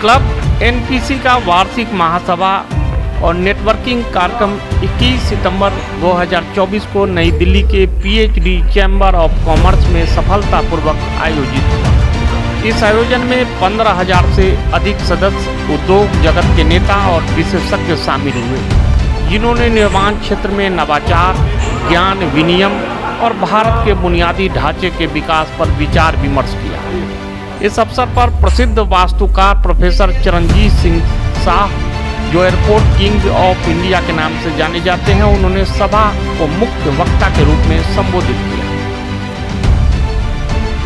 Club NPC का वार्षिक महासभा और नेटवर्किंग कार्यक्रम 21 सितंबर 2024 को नई दिल्ली के पीएचडी चैम्बर ऑफ कॉमर्स में सफलतापूर्वक आयोजित हुआ। इस आयोजन में 15,000 से अधिक सदस्य, उद्योग जगत के नेता और विशेषज्ञ शामिल हुए, जिन्होंने निर्माण क्षेत्र में नवाचार, ज्ञान विनिमय और भारत के बुनियादी ढांचे के विकास पर विचार विमर्श किया। इस अवसर पर प्रसिद्ध वास्तुकार प्रोफेसर चरणजीत सिंह शाह, जो एयरपोर्ट किंग ऑफ इंडिया के नाम से जाने जाते हैं, उन्होंने सभा को मुख्य वक्ता के रूप में संबोधित किया।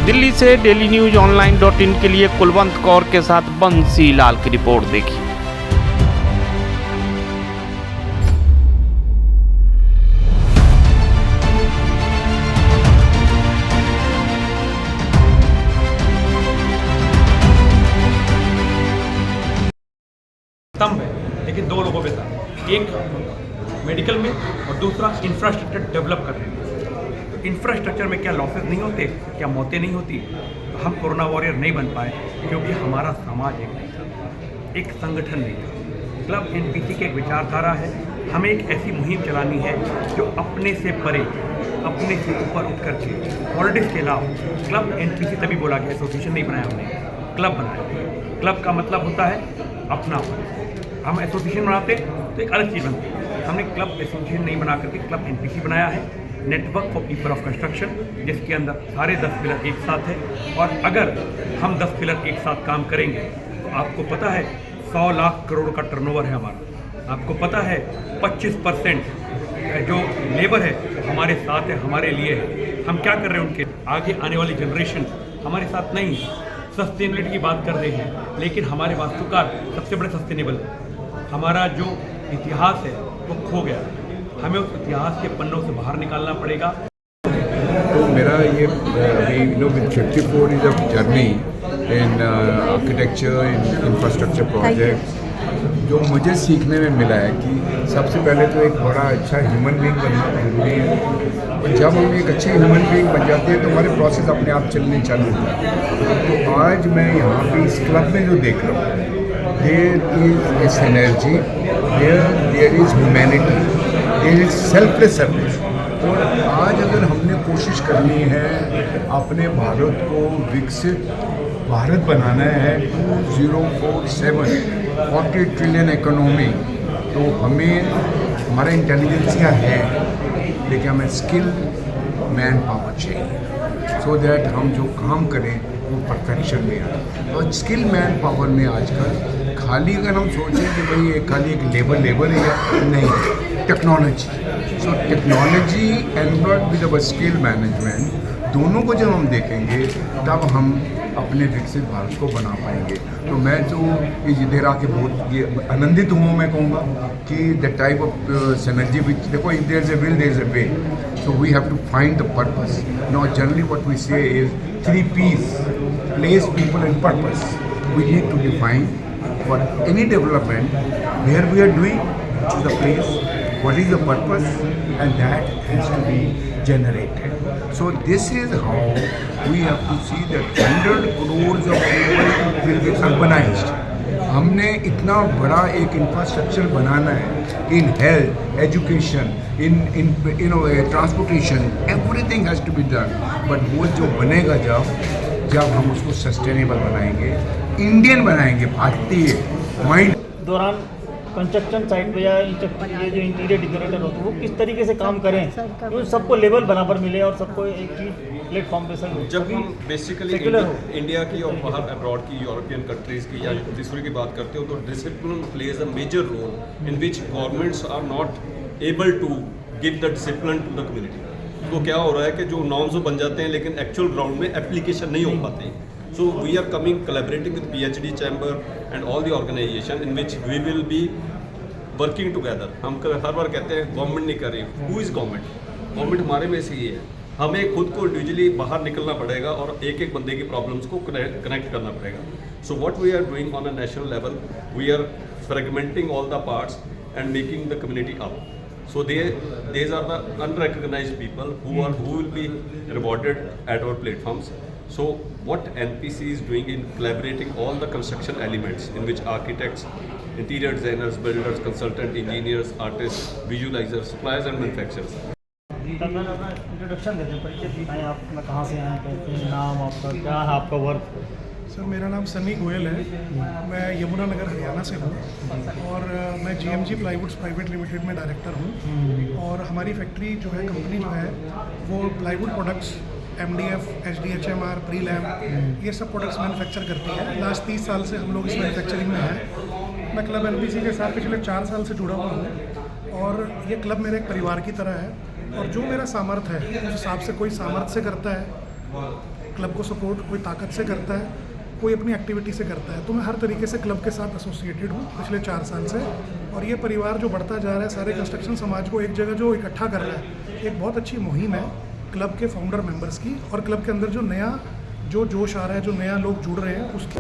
दिल्ली से डेली न्यूज online.in के लिए कुलवंत कौर के साथ बंसी लाल की रिपोर्ट देखी। स्तंभ है, लेकिन दो लोगों पे था, एक मेडिकल में और दूसरा इंफ्रास्ट्रक्चर डेवलप करने में। तो इंफ्रास्ट्रक्चर में क्या लॉसेस नहीं होते, क्या मौतें नहीं होती? तो हम कोरोना वॉरियर नहीं बन पाए क्योंकि हमारा समाज एक नहीं था, एक संगठन नहीं था। क्लब एनपीसी की एक विचारधारा है, हमें एक ऐसी मुहिम चलानी है जो अपने से परे, अपने से ऊपर उठ कर के पॉलिटिक्स के खिलाफ। क्लब एनपीसी तभी बोला गया, एसोसिएशन नहीं बनाया हमने, क्लब बनाया। क्लब का मतलब होता है अपनापन। हम एसोसिएशन बनाते तो एक अलग चीज़ बनती है, हमने क्लब एसोसिएशन नहीं बना करके क्लब एनपीसी बनाया है, network for people of construction, जिसके अंदर सारे 10 पिलर एक साथ है। और अगर हम 10 पिलर एक साथ काम करेंगे तो आपको पता है 100 लाख करोड़ का टर्नओवर है हमारा। आपको पता है 25% जो लेबर है हमारे साथ है, हमारे लिए है। हम क्या कर रहे हैं, उनके आगे आने वाली जनरेशन हमारे साथ नहीं। सस्टेनेबिलिटी की बात कर रहे हैं, लेकिन हमारे वास्तुकार सबसे बड़े सस्टेनेबल है। हमारा जो इतिहास है वो खो गया, हमें उस इतिहास के पन्नों से बाहर निकालना पड़ेगा। तो मेरा ये अभी with 54 is a journey in architecture, in infrastructure projects. जो मुझे सीखने में मिला है कि सबसे पहले तो एक बड़ा अच्छा ह्यूमन बीइंग बनना जरूरी है, और जब हम एक अच्छे ह्यूमन बीइंग बन जाते हैं तो हमारे प्रोसेस अपने आप चलने चालू होते हैं। तो आज मैं यहाँ पे इस क्लब में जो देख रहा हूँ, there is a synergy, there is humanity, there is selfless service। और आज अगर हमने कोशिश करनी है अपने भारत को विकसित भारत बनाना है, 2047 40 ट्रिलियन इकोनॉमी, तो हमें हमारा इंटेलिजेंसिया है, लेकिन हमें स्किल मैन पावर चाहिए, सो दैट हम जो काम करें वो परफेक्शन में आए। और स्किल मैन पावर में आजकल खाली अगर हम सोचें कि भाई ये खाली एक लेबर है या नहीं, technology. So technology एनवर्ड with our skill management, दोनों को जब हम देखेंगे तब हम अपने विकसित भारत को बना पाएंगे। तो मैं जो इधर आके बहुत ये आनंदित हूँ, मैं कहूँगा कि the type of synergy which, देखो if there is a will there is a way, so we have to find the purpose. Now generally what we say is 3 P's: place, people and purpose. We need to define for any development where we are doing, which is the place, what is the purpose, and that has to be generated. So this is how we have to see that 100 crores of people will be urbanized. हमने इतना बड़ा एक infrastructure बनाना है in health, education, in transportation, everything has to be done. But वो जो बनेगा जब हम उसको सस्टेनेबल बनाएंगे, इंडियन बनाएंगे, भारतीय माइंड। दौरान कंस्ट्रक्शन साइट पे या ये जो इंटीरियर डेकोरेटर होते हैं वो किस तरीके से काम करें तो सबको लेवल बराबर मिले और सबको एक चीज़ प्लेटफॉर्म पे सर। जब हम बेसिकली इंडिया की और बाहर अब्रॉड की यूरोपियन कंट्रीज़ की या दूसरी की बात करते हो, तो discipline plays a major role in which governments are not able to give the discipline to the community. तो क्या हो रहा है कि जो नॉर्म्स बन जाते हैं लेकिन एक्चुअल ग्राउंड में एप्लीकेशन नहीं हो पाती। So we are coming collaborating with PhD chamber and all the organization in which we will be working together। हम हर बार कहते हैं गवर्नमेंट नहीं कर रही, who is government? गवर्नमेंट हमारे में से ही है। हमें खुद को इंडिविजुअली बाहर निकलना पड़ेगा और एक एक बंदे की प्रॉब्लम्स को कनेक्ट करना पड़ेगा। So what we are doing on a national level, we are fragmenting all the parts and making the community up. So these are the unrecognized people who will be rewarded at our platforms. So what NPC is doing in collaborating all the construction elements in which architects, interior designers, builders, consultant, engineers, artists, visualizers, suppliers and manufacturers. तब मैं अपना introduction देते हैं, परिचय दिखाएं आप, अपना कहाँ से आए, कैसे हैं, नाम आपका, क्या है आपका वर्क। सर मेरा नाम सनी गोयल है, मैं यमुनानगर हरियाणा से हूँ और मैं GMG प्लाईवुड्स प्राइवेट लिमिटेड में डायरेक्टर हूँ। और हमारी फैक्ट्री जो है, कंपनी जो है, वो plywood products MDF, HDHMR, pre-lamb, ये सब प्रोडक्ट्स मैन्युफैक्चर करती है। लास्ट 30 साल से हम लोग इस मैन्युफैक्चरिंग में हैं। मैं क्लब NPC के साथ पिछले 4 साल से जुड़ा हुआ हूँ और ये क्लब मेरे एक परिवार की तरह है। और जो मेरा सामर्थ्य है, उस हिसाब से कोई सामर्थ्य से करता है क्लब को सपोर्ट, कोई ताकत से करता है, कोई अपनी एक्टिविटी से करता है। तो मैं हर तरीके से क्लब के साथ एसोसिएटेड हूँ पिछले 4 साल से। और ये परिवार जो बढ़ता जा रहा है, सारे कंस्ट्रक्शन समाज को एक जगह जो इकट्ठा कर रहा है, एक बहुत अच्छी मुहिम है क्लब के फाउंडर मेंबर्स की। और क्लब के अंदर जो नया जो जोश आ रहा है, जो नया लोग जुड़ रहे हैं, उसकी